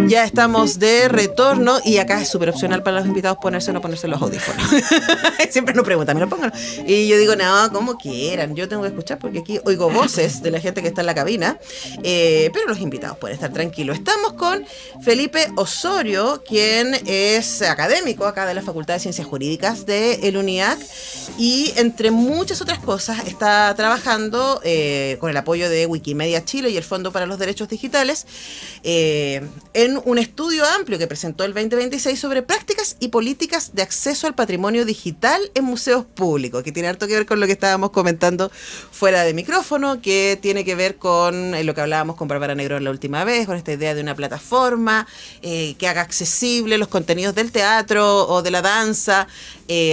Ya estamos de retorno y acá es súper opcional para los invitados ponerse o no ponerse los audífonos. Siempre nos preguntan, ¿me lo pongan? Y yo digo, no, como quieran, yo tengo que escuchar porque aquí oigo voces de la gente que está en la cabina, pero los invitados pueden estar tranquilos. Estamos con Felipe Osorio, quien es académico acá de la Facultad de Ciencias Jurídicas del UNIAC y entre muchas otras cosas está trabajando con el apoyo de Wikimedia Chile y el Fondo para los Derechos Digitales en un estudio amplio que presentó el 2026 sobre prácticas y políticas de acceso al patrimonio digital en museos públicos, que tiene harto que ver con lo que estábamos comentando fuera de micrófono, que tiene que ver con lo que hablábamos con Bárbara Negrón la última vez, con esta idea de una plataforma que haga accesible los contenidos del teatro o de la danza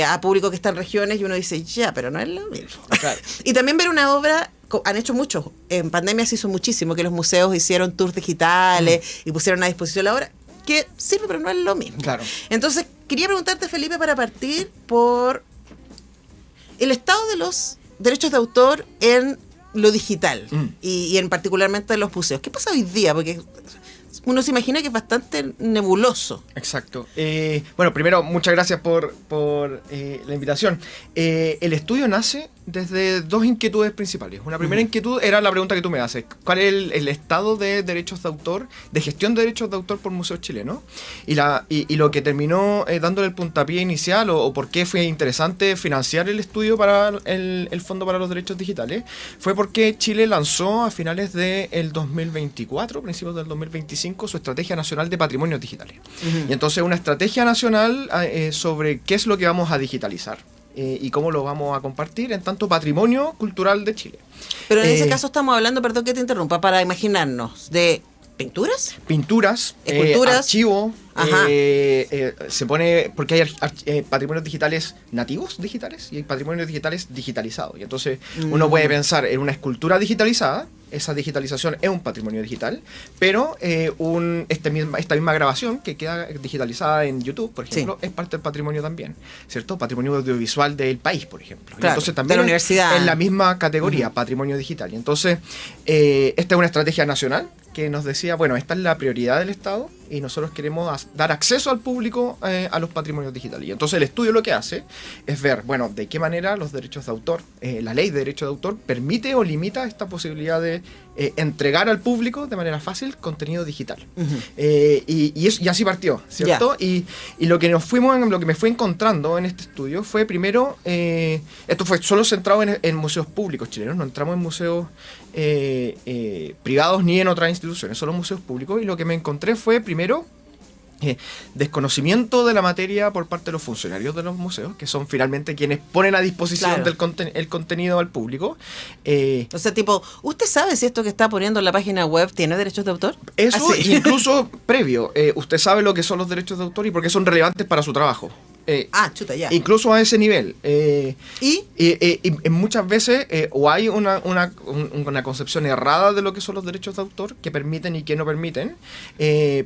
a público que está en regiones, y uno dice, ya, pero no es lo mismo. Claro. Y también ver una obra. Han hecho mucho, en pandemia se hizo muchísimo, que los museos hicieron tours digitales y pusieron a disposición la obra, que sirve pero no es lo mismo. Claro. Entonces, quería preguntarte, Felipe, para partir por el estado de los derechos de autor en lo digital y en particularmente en los museos. ¿Qué pasa hoy día? Porque uno se imagina que es bastante nebuloso. Exacto. Bueno, primero, muchas gracias por la invitación. El estudio nace desde dos inquietudes principales. Una primera inquietud era la pregunta que tú me haces. ¿Cuál es el estado de derechos de autor, de gestión de derechos de autor por museos chilenos? Y lo que terminó dándole el puntapié inicial o por qué fue interesante financiar el estudio para el Fondo para los Derechos Digitales fue porque Chile lanzó a finales del 2024, principios del 2025, su Estrategia Nacional de Patrimonios Digitales. Y entonces una estrategia nacional sobre qué es lo que vamos a digitalizar. Y cómo lo vamos a compartir en tanto patrimonio cultural de Chile. Pero en ese caso estamos hablando, perdón que te interrumpa, para imaginarnos, de pinturas, esculturas, archivo. Se pone, porque hay patrimonios digitales nativos digitales y hay patrimonios digitales digitalizados. Y entonces uno puede pensar en una escultura digitalizada. Esa digitalización es un patrimonio digital, pero esta misma grabación que queda digitalizada en YouTube, por ejemplo, es parte del patrimonio también, ¿cierto? Patrimonio audiovisual del país, por ejemplo. Claro, entonces también de la universidad. En la misma categoría, patrimonio digital. Y entonces, esta es una estrategia nacional que nos decía, bueno, esta es la prioridad del Estado y nosotros queremos dar acceso al público a los patrimonios digitales. Y entonces el estudio lo que hace es ver, bueno, de qué manera los derechos de autor, la ley de derechos de autor permite o limita esta posibilidad de entregar al público de manera fácil contenido digital. Y así partió, ¿cierto? Y lo que me fui encontrando en este estudio fue primero, esto fue solo centrado en museos públicos chilenos, no entramos en museos privados ni en otras instituciones, solo museos públicos, y lo que me encontré fue primero desconocimiento de la materia por parte de los funcionarios de los museos, que son finalmente quienes ponen a disposición el contenido al público. O sea, tipo, ¿usted sabe si esto que está poniendo en la página web tiene derechos de autor? Eso, incluso previo, usted sabe lo que son los derechos de autor y por qué son relevantes para su trabajo. Chuta, ya. Incluso a ese nivel. Y muchas veces o hay una concepción errada de lo que son los derechos de autor, que permiten y que no permiten.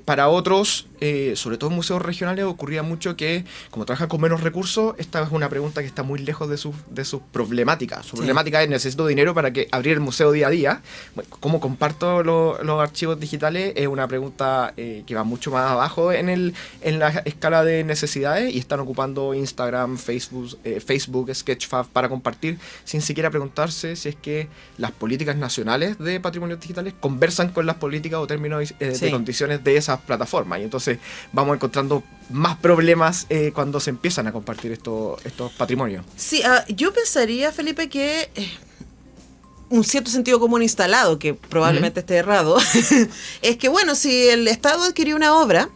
Para otros, sobre todo en museos regionales, ocurría mucho que, como trabajan con menos recursos, esta es una pregunta que está muy lejos de sus problemáticas. Su problemática es: necesito dinero para abrir el museo día a día. Bueno, ¿cómo comparto los archivos digitales? Es una pregunta que va mucho más abajo en la escala de necesidades, y están ocupando Instagram, Facebook, Sketchfab para compartir, sin siquiera preguntarse si es que las políticas nacionales de patrimonios digitales conversan con las políticas o términos de condiciones de esas plataformas. Y entonces vamos encontrando más problemas cuando se empiezan a compartir estos patrimonios. Sí, yo pensaría, Felipe, que un cierto sentido común instalado, que probablemente esté errado, es que, bueno, si el Estado adquirió una obra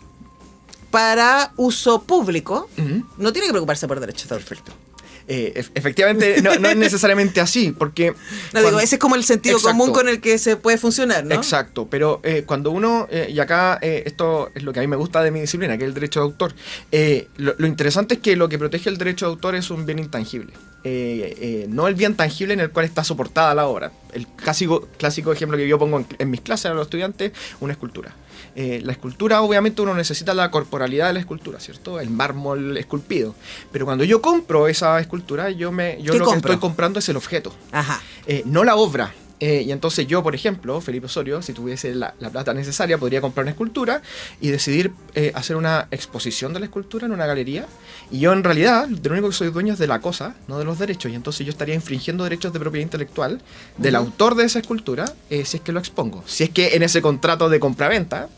para uso público, no tiene que preocuparse por derechos de autor. Perfecto. Efectivamente, no es necesariamente así, porque... ese es como el sentido común con el que se puede funcionar, ¿no? Exacto, pero cuando uno, y acá esto es lo que a mí me gusta de mi disciplina, que es el derecho de autor, lo interesante es que lo que protege el derecho de autor es un bien intangible. No el bien tangible en el cual está soportada la obra. El clásico ejemplo que yo pongo en mis clases a los estudiantes, una escultura. La escultura, obviamente uno necesita la corporalidad de la escultura, ¿cierto? El mármol esculpido. Pero cuando yo compro esa escultura, yo lo que estoy comprando es el objeto. Ajá. No la obra. Y entonces yo, por ejemplo, Felipe Osorio, si tuviese la plata necesaria, podría comprar una escultura y decidir hacer una exposición de la escultura en una galería. Y yo en realidad, de lo único que soy dueño es de la cosa, no de los derechos. Y entonces yo estaría infringiendo derechos de propiedad intelectual del autor de esa escultura, si es que lo expongo. Si es que en ese contrato de compraventa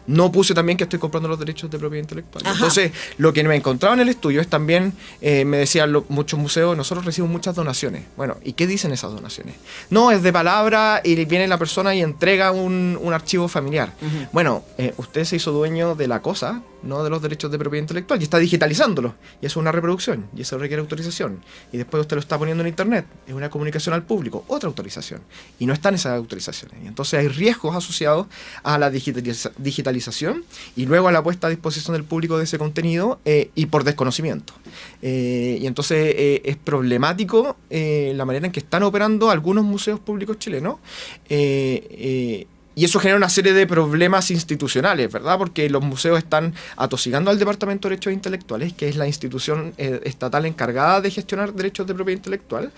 no puse también que estoy comprando los derechos de propiedad intelectual. Ajá. Entonces, lo que me he encontrado en el estudio es también, me decían muchos museos, nosotros recibimos muchas donaciones. Bueno, ¿y qué dicen esas donaciones? No, es de palabra y viene la persona y entrega un archivo familiar. Bueno, usted se hizo dueño de la cosa, no de los derechos de propiedad intelectual, y está digitalizándolo, y eso es una reproducción, y eso requiere autorización, y después usted lo está poniendo en internet, es una comunicación al público, otra autorización, y no están esas autorizaciones, y entonces hay riesgos asociados a la digitalización, y luego a la puesta a disposición del público de ese contenido, y por desconocimiento. Y entonces es problemático la manera en que están operando algunos museos públicos chilenos, y eso genera una serie de problemas institucionales, ¿verdad? Porque los museos están atosigando al Departamento de Derechos Intelectuales, que es la institución estatal encargada de gestionar derechos de propiedad intelectual,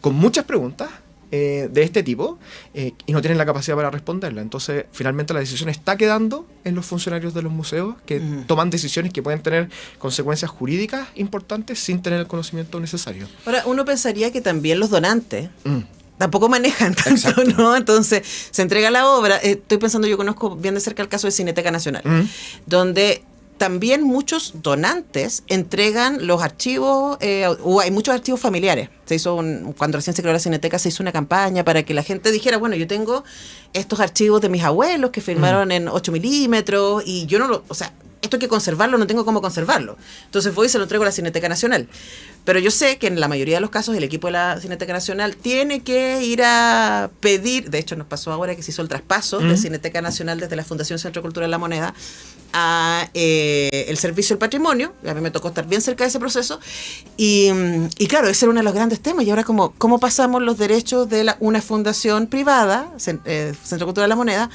con muchas preguntas de este tipo, y no tienen la capacidad para responderla. Entonces, finalmente la decisión está quedando en los funcionarios de los museos, que toman decisiones que pueden tener consecuencias jurídicas importantes sin tener el conocimiento necesario. Ahora, uno pensaría que también los donantes tampoco manejan tanto, exacto, ¿no? Entonces, se entrega la obra. Estoy pensando, yo conozco bien de cerca el caso de Cineteca Nacional, donde también muchos donantes entregan los archivos, o hay muchos archivos familiares. Se hizo cuando recién se creó la Cineteca, se hizo una campaña para que la gente dijera, bueno, yo tengo estos archivos de mis abuelos que firmaron en 8 milímetros y yo no lo, o sea, esto hay que conservarlo, no tengo cómo conservarlo. Entonces voy y se lo entrego a la Cineteca Nacional. Pero yo sé que en la mayoría de los casos el equipo de la Cineteca Nacional tiene que ir a pedir, de hecho nos pasó ahora que se hizo el traspaso de Cineteca Nacional desde la Fundación Centro Cultural La Moneda a el Servicio del Patrimonio. A mí me tocó estar bien cerca de ese proceso. Y claro, ese era uno de los grandes temas. Y ahora, ¿cómo pasamos los derechos de una fundación privada, Centro Cultural La Moneda,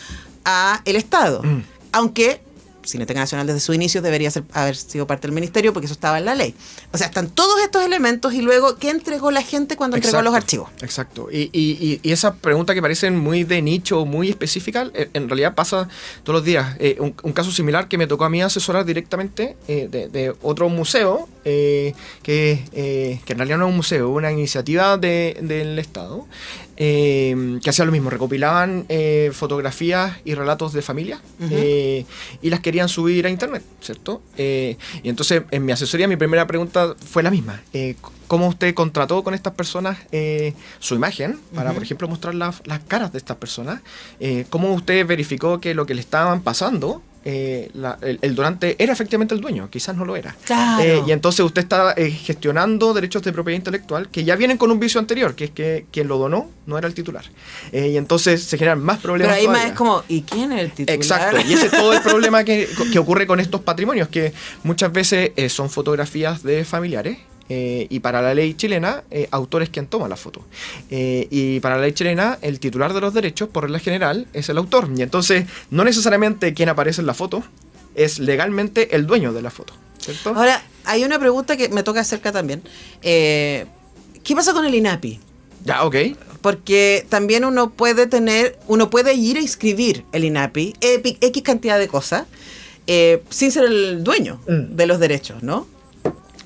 a el Estado? Aunque Cineteca Nacional desde su inicio debería haber sido parte del ministerio, porque eso estaba en la ley. O sea, están todos estos elementos, y luego, ¿qué entregó la gente cuando entregó los archivos? Exacto. Y esa pregunta que parecen muy de nicho, muy específica, en realidad pasa todos los días. Un caso similar que me tocó a mí asesorar directamente de otro museo, que en realidad no es un museo, es una iniciativa del Estado, que hacía lo mismo, recopilaban fotografías y relatos de familia, y las querían subir a internet, ¿cierto? Y entonces en mi asesoría mi primera pregunta fue la misma. ¿Cómo usted contrató con estas personas su imagen para, por ejemplo, mostrar las caras de estas personas? ¿Cómo usted verificó que lo que le estaban pasando, el donante era efectivamente el dueño? Quizás no lo era. Claro. Y entonces usted está gestionando derechos de propiedad intelectual que ya vienen con un vicio anterior, que es que quien lo donó no era el titular. Y entonces se generan más problemas. Pero ahí todavía. más es como, ¿y quién es el titular? Exacto. Y ese es todo el problema que ocurre con estos patrimonios, que muchas veces son fotografías de familiares. Y para la ley chilena, autor es quien toma la foto. Y para la ley chilena, el titular de los derechos, por regla general, es el autor. Y entonces, no necesariamente quien aparece en la foto es legalmente el dueño de la foto, ¿cierto? Ahora, hay una pregunta que me toca acerca también. ¿Qué pasa con el INAPI? Ya, ok. Porque también uno puede ir a inscribir el INAPI, X cantidad de cosas, sin ser el dueño de los derechos, ¿no?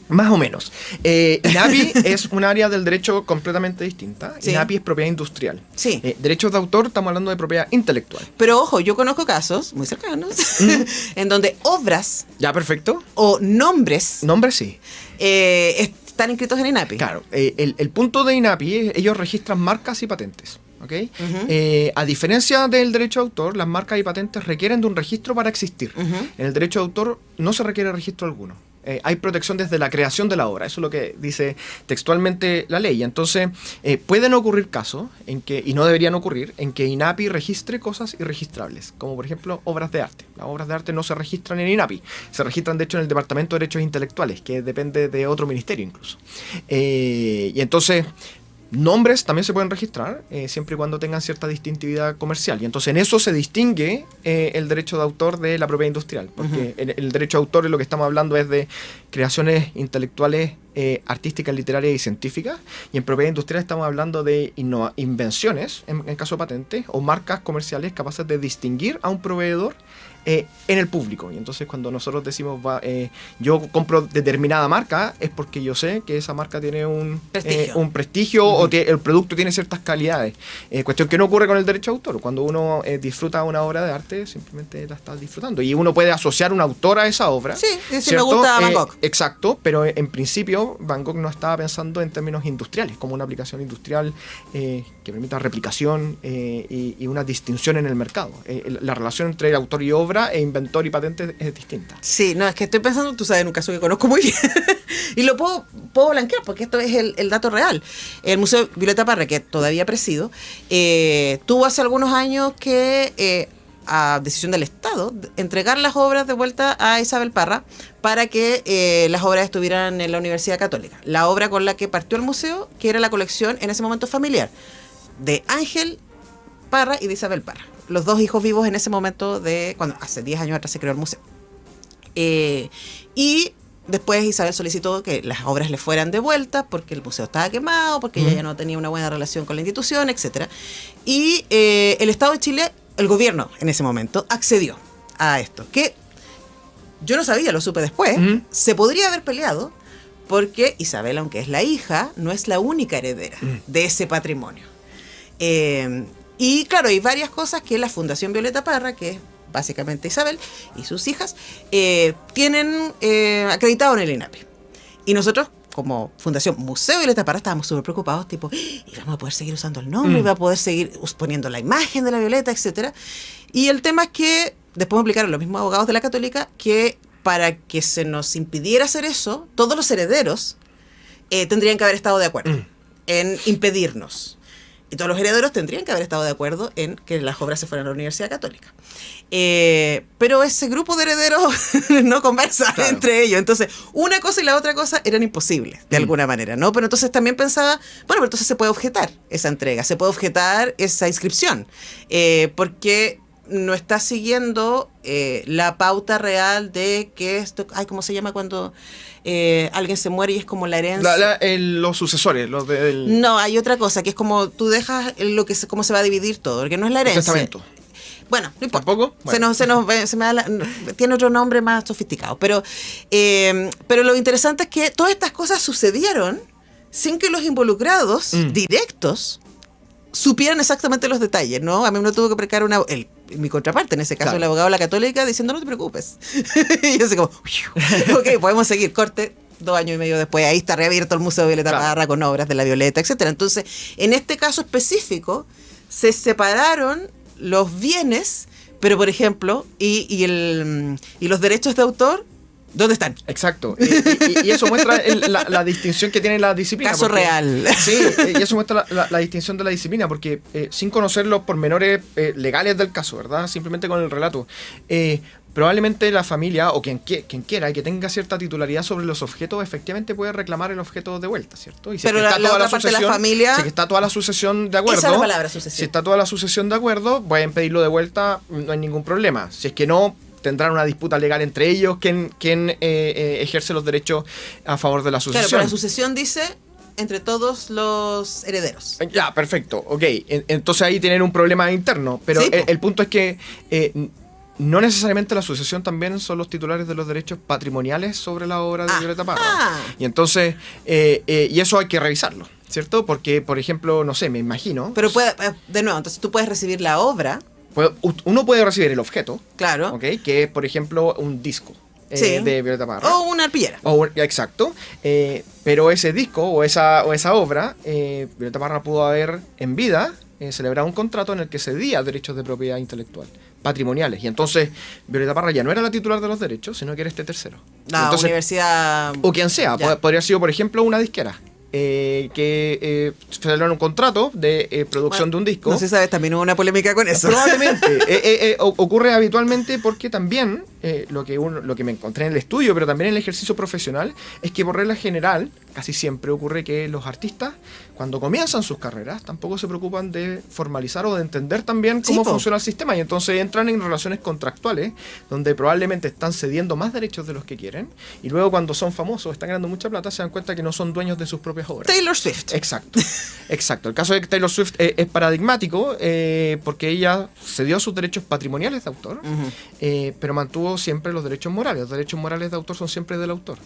Más o menos. INAPI es un área del derecho completamente distinta. Sí. INAPI es propiedad industrial. Sí. Derechos de autor, estamos hablando de propiedad intelectual. Pero ojo, yo conozco casos muy cercanos en donde obras Ya, perfecto. o nombres Nombre sí. están inscritos en INAPI. Claro, el punto de INAPI es ellos registran marcas y patentes. ¿Okay? A diferencia del derecho de autor, las marcas y patentes requieren de un registro para existir. En el derecho de autor no se requiere registro alguno. Hay protección desde la creación de la obra, eso es lo que dice textualmente la ley. Entonces, pueden ocurrir casos, y no deberían ocurrir, en que INAPI registre cosas irregistrables, como por ejemplo obras de arte. Las obras de arte no se registran en INAPI, se registran de hecho en el Departamento de Derechos Intelectuales, que depende de otro ministerio incluso. Y entonces, nombres también se pueden registrar, siempre y cuando tengan cierta distintividad comercial. Y entonces en eso se distingue el derecho de autor de la propiedad industrial. Porque el derecho de autor, es lo que estamos hablando, es de creaciones intelectuales, artísticas, literarias y científicas. Y en propiedad industrial estamos hablando de invenciones, en caso de patentes, o marcas comerciales capaces de distinguir a un proveedor en el público. Y entonces cuando nosotros decimos yo compro determinada marca, es porque yo sé que esa marca tiene un prestigio o que el producto tiene ciertas calidades. Cuestión que no ocurre con el derecho de autor. Cuando uno disfruta una obra de arte, simplemente la está disfrutando. Y uno puede asociar un autor a esa obra. Sí, si me gusta Van Gogh. Exacto, pero en principio Van Gogh no estaba pensando en términos industriales, como una aplicación industrial que permita replicación y una distinción en el mercado. La relación entre el autor y obra, inventor y patente es distinta. Sí, no, es que estoy pensando, tú sabes, en un caso que conozco muy bien y lo puedo blanquear porque esto es el dato real. El Museo Violeta Parra, que todavía presido, tuvo hace algunos años que, a decisión del Estado, entregar las obras de vuelta a Isabel Parra para que las obras estuvieran en la Universidad Católica. La obra con la que partió el museo, que era la colección en ese momento familiar de Ángel Parra y de Isabel Parra, los dos hijos vivos en ese momento cuando hace 10 años atrás se creó el museo. Y después Isabel solicitó que las obras le fueran devueltas porque el museo estaba quemado, porque ella ya no tenía una buena relación con la institución, etc. Y el Estado de Chile, el gobierno en ese momento, accedió a esto. Que yo no sabía, lo supe después. Se podría haber peleado porque Isabel, aunque es la hija, no es la única heredera de ese patrimonio. Y claro, hay varias cosas que la Fundación Violeta Parra, que es básicamente Isabel y sus hijas, tienen acreditado en el INAPI. Y nosotros, como Fundación Museo Violeta Parra, estábamos súper preocupados, tipo, ¿y vamos a poder seguir usando el nombre? ¿Y va a poder seguir poniendo la imagen de la Violeta, etcétera? Y el tema es que después me explicaron los mismos abogados de la Católica que para que se nos impidiera hacer eso, todos los herederos tendrían que haber estado de acuerdo en impedirnos. Y todos los herederos tendrían que haber estado de acuerdo en que las obras se fueran a la Universidad Católica. Pero ese grupo de herederos no conversa entre ellos. Entonces, una cosa y la otra cosa eran imposibles, de alguna manera, ¿no? Pero entonces también pensaba, bueno, pero entonces se puede objetar esa entrega, se puede objetar esa inscripción, porque no está siguiendo la pauta real de que esto, ¿cómo se llama cuando alguien se muere y es como la herencia? Los sucesores, los del... No, hay otra cosa, que es como tú dejas cómo se va a dividir todo, porque no es la herencia. El testamento. Bueno, no importa. ¿Tampoco? Bueno. Se me da tiene otro nombre más sofisticado. Pero lo interesante es que todas estas cosas sucedieron sin que los involucrados directos supieran exactamente los detalles, ¿no? A mí me tuvo que precar mi contraparte, en ese caso, el abogado de la Católica, diciendo, no te preocupes. Y yo así como, ok, podemos seguir, corte. 2 años y medio después, ahí está reabierto el Museo Violeta Parra con obras de la Violeta, etcétera. Entonces, en este caso específico, se separaron los bienes, pero por ejemplo, y los derechos de autor, ¿dónde están? Exacto. Y eso muestra la distinción que tiene la disciplina. Caso real. Sí, y eso muestra la distinción de la disciplina, porque sin conocer los pormenores legales del caso, ¿verdad? Simplemente con el relato. Probablemente la familia o quien quiera y que tenga cierta titularidad sobre los objetos, efectivamente puede reclamar el objeto de vuelta, ¿cierto? Y si pero la otra parte de la familia... Si está toda la sucesión de acuerdo... Esa es la palabra, sucesión. Si está toda la sucesión de acuerdo, pueden pedirlo de vuelta, no hay ningún problema. Si es que no, tendrán una disputa legal entre ellos, quien ejerce los derechos a favor de la sucesión. Claro, pero la sucesión dice... entre todos los herederos. Ya, perfecto, ok. Entonces ahí tienen un problema interno, pero sí, el punto es que no necesariamente la sucesión también son los titulares de los derechos patrimoniales sobre la obra de Violeta Parra. Y entonces, y eso hay que revisarlo, ¿cierto? Porque, por ejemplo, no sé, me imagino... Pero de nuevo, entonces tú puedes recibir la obra... Uno puede recibir el objeto, claro, ¿okay? Que es, por ejemplo, un disco. Sí. De Violeta Parra. O una arpillera. Exacto. Pero ese disco o esa obra, Violeta Parra pudo haber en vida celebrado un contrato en el que cedía derechos de propiedad intelectual patrimoniales. Y entonces Violeta Parra ya no era la titular de los derechos, sino que era este tercero. La universidad... O quien sea. Podría haber sido, por ejemplo, una disquera. Que celebraron un contrato de producción de un disco. No se sabe, también hubo una polémica con eso. Probablemente. Ocurre habitualmente porque también lo que me encontré en el estudio, pero también en el ejercicio profesional, es que por regla general, casi siempre ocurre que los artistas, cuando comienzan sus carreras, tampoco se preocupan de formalizar o de entender también cómo funciona el sistema, y entonces entran en relaciones contractuales, donde probablemente están cediendo más derechos de los que quieren, y luego cuando son famosos, están ganando mucha plata, se dan cuenta que no son dueños de sus propias obras. Taylor Swift. Exacto. El caso de Taylor Swift es paradigmático, porque ella cedió sus derechos patrimoniales de autor, pero mantuvo siempre los derechos morales. Los derechos morales de autor son siempre del autor.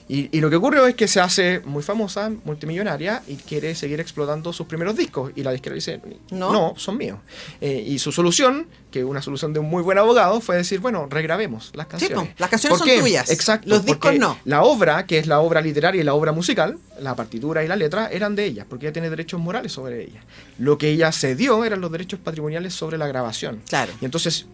Y lo que ocurre es que se hace muy famosa, multimillonaria, y quiere seguir explotando sus primeros discos. Y la disquera dice, no, son míos. Y su solución, que una solución de un muy buen abogado, fue decir, bueno, regrabemos las canciones. Sí, las canciones son tuyas. Exacto. Los discos no. La obra, que es la obra literaria y la obra musical, la partitura y la letra, eran de ella, porque ella tiene derechos morales sobre ella. Lo que ella cedió eran los derechos patrimoniales sobre la grabación. Claro. Y entonces,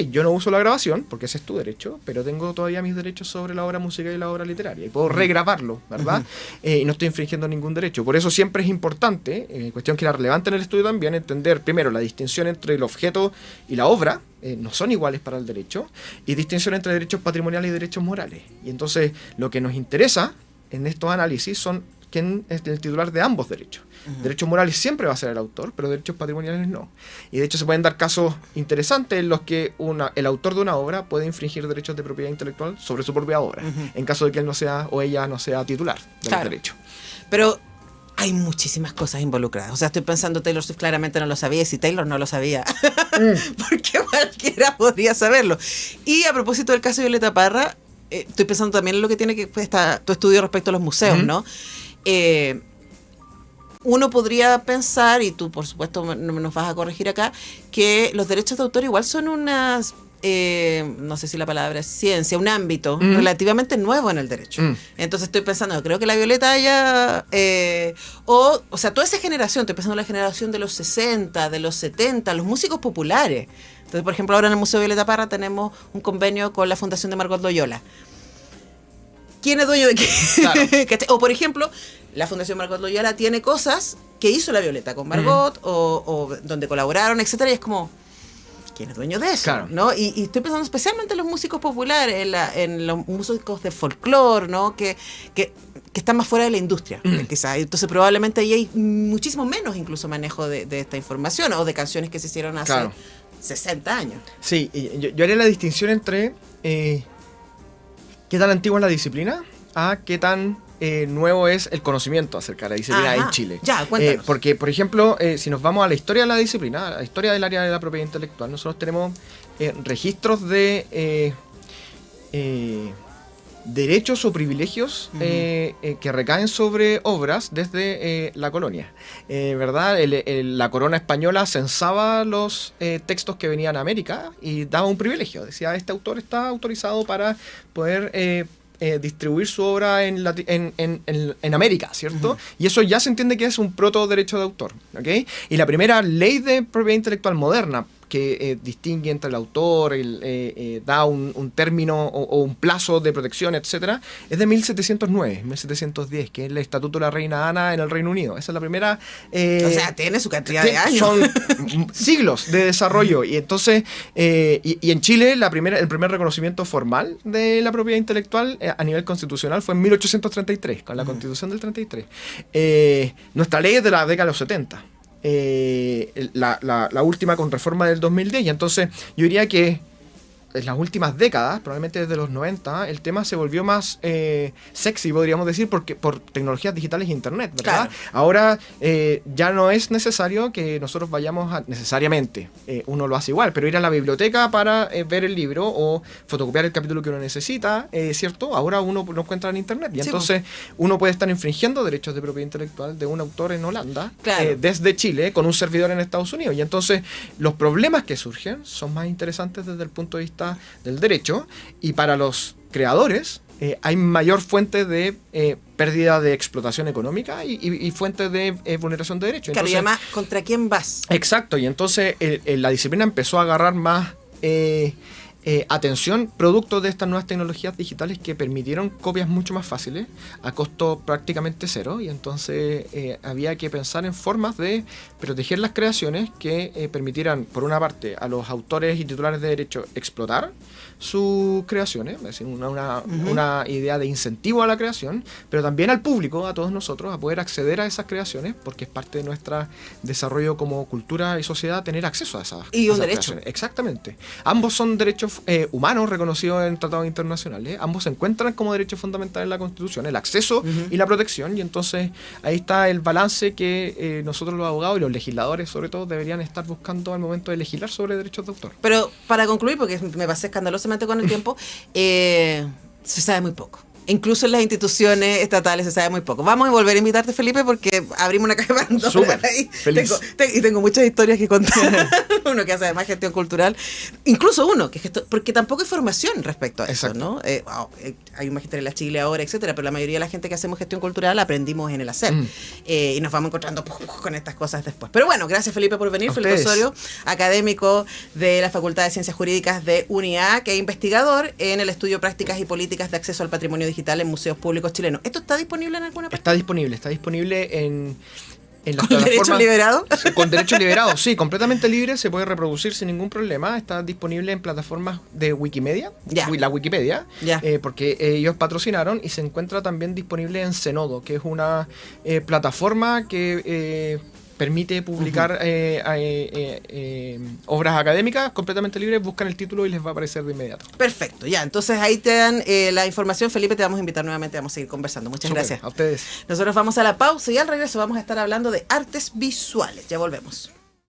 yo no uso la grabación, porque ese es tu derecho, pero tengo todavía mis derechos sobre la obra musical y la obra literaria, y puedo regrabarlo, ¿verdad? Y no estoy infringiendo ningún derecho. Por eso siempre es importante, cuestión que era relevante en el estudio también, entender primero la distinción entre el objeto y la obra, no son iguales para el derecho, y distinción entre derechos patrimoniales y derechos morales. Y entonces lo que nos interesa en estos análisis son quién es el titular de ambos derechos. Derechos morales siempre va a ser el autor, pero derechos patrimoniales no. Y de hecho se pueden dar casos interesantes en los que el autor de una obra puede infringir derechos de propiedad intelectual sobre su propia obra, en caso de que él no sea o ella no sea titular del derecho. Pero hay muchísimas cosas involucradas. O sea, estoy pensando, Taylor Swift claramente no lo sabía, y si Taylor no lo sabía, porque cualquiera podría saberlo. Y a propósito del caso de Violeta Parra, estoy pensando también en lo que tiene que tu estudio respecto a los museos, ¿no? Uno podría pensar, y tú por supuesto nos vas a corregir acá, que los derechos de autor igual son unas, no sé si la palabra es ciencia, un ámbito relativamente nuevo en el derecho. Entonces estoy pensando, creo que la Violeta haya, o sea, toda esa generación, estoy pensando en la generación de los 60, de los 70, los músicos populares. Entonces, por ejemplo, ahora en el Museo Violeta Parra tenemos un convenio con la Fundación de Margot Loyola. ¿Quién es dueño de qué? Claro. O, por ejemplo, la Fundación Margot Loyola tiene cosas que hizo la Violeta con Margot, o donde colaboraron, etcétera, y es como, ¿quién es dueño de eso? Claro. ¿No? Y estoy pensando especialmente en los músicos populares, en los músicos de folclore, ¿no? Que están más fuera de la industria, quizás. Entonces probablemente ahí hay muchísimo menos incluso manejo de esta información, o de canciones que se hicieron hace 60 años. Sí, yo haría la distinción entre qué tan antigua es la disciplina a qué tan nuevo es el conocimiento acerca de la disciplina en Chile. Ya, cuéntanos. Porque, por ejemplo, si nos vamos a la historia de la disciplina, a la historia del área de la propiedad intelectual, nosotros tenemos registros de derechos o privilegios que recaen sobre obras desde la colonia. ¿Verdad? La corona española censaba los textos que venían a América y daba un privilegio. Decía, este autor está autorizado para poder distribuir su obra en América, ¿cierto? Y eso ya se entiende que es un proto derecho de autor, ¿ok? Y la primera ley de propiedad intelectual moderna que distingue entre el autor, da un término o un plazo de protección, etcétera, es de 1709, 1710, que es el Estatuto de la Reina Ana en el Reino Unido. Esa es la primera... o sea, tiene su cantidad de años. Son siglos de desarrollo. Y entonces, y en Chile, el primer reconocimiento formal de la propiedad intelectual a nivel constitucional fue en 1833, con la Constitución del 33. Nuestra ley es de la década de los 70. La última con reforma del 2010, y entonces yo diría que en las últimas décadas, probablemente desde los 90, el tema se volvió más sexy, podríamos decir, porque por tecnologías digitales e internet, ¿verdad? Claro. Ahora ya no es necesario que nosotros vayamos necesariamente, uno lo hace igual, pero ir a la biblioteca para ver el libro o fotocopiar el capítulo que uno necesita, ¿cierto? Ahora uno lo encuentra en internet, y entonces uno puede estar infringiendo derechos de propiedad intelectual de un autor en Holanda, desde Chile, con un servidor en Estados Unidos, y entonces los problemas que surgen son más interesantes desde el punto de vista del derecho, y para los creadores hay mayor fuente de pérdida de explotación económica y fuente de vulneración de derechos. Claro, y además, ¿contra quién vas? Exacto, y entonces la disciplina empezó a agarrar más atención, producto de estas nuevas tecnologías digitales que permitieron copias mucho más fáciles, a costo prácticamente cero, y entonces había que pensar en formas de proteger las creaciones que permitieran, por una parte, a los autores y titulares de derecho explotar sus creaciones, es decir, una idea de incentivo a la creación, pero también al público, a todos nosotros, a poder acceder a esas creaciones, porque es parte de nuestro desarrollo como cultura y sociedad tener acceso a esas y un derecho. Creaciones. Exactamente. Ambos son derechos humanos reconocidos en tratados internacionales, ambos se encuentran como derechos fundamentales en la Constitución, el acceso y la protección, y entonces ahí está el balance que nosotros los abogados y los legisladores sobre todo deberían estar buscando al momento de legislar sobre derechos de autor. Pero para concluir, porque me pasé escandalosamente con el tiempo, se sabe muy poco. Incluso en las instituciones estatales se sabe muy poco. Vamos a volver a invitarte, Felipe, porque abrimos una caja de Pandora. Súper, feliz. Tengo muchas historias que contar. Uno que hace además gestión cultural. Incluso uno, porque tampoco hay formación respecto a eso, ¿no? Hay un magisterio en la Chile ahora, etcétera, pero la mayoría de la gente que hacemos gestión cultural aprendimos en el hacer. Y nos vamos encontrando con estas cosas después. Pero bueno, gracias, Felipe, por venir. Felipe Osorio, académico de la Facultad de Ciencias Jurídicas de UNIA, que es investigador en el estudio Prácticas y Políticas de Acceso al Patrimonio Digital en museos públicos chilenos. ¿Esto está disponible en alguna parte? Está disponible en las ¿Con derechos liberados? Con derechos liberados, sí, completamente libre, se puede reproducir sin ningún problema. Está disponible en plataformas de Wikimedia, la Wikipedia, porque ellos patrocinaron, y se encuentra también disponible en Zenodo, que es una plataforma que permite publicar obras académicas completamente libres. Buscan el título y les va a aparecer de inmediato. Perfecto, ya, entonces ahí te dan la información. Felipe, te vamos a invitar nuevamente, vamos a seguir conversando. Muchas gracias. A ustedes. Nosotros vamos a la pausa y al regreso vamos a estar hablando de artes visuales. Ya volvemos.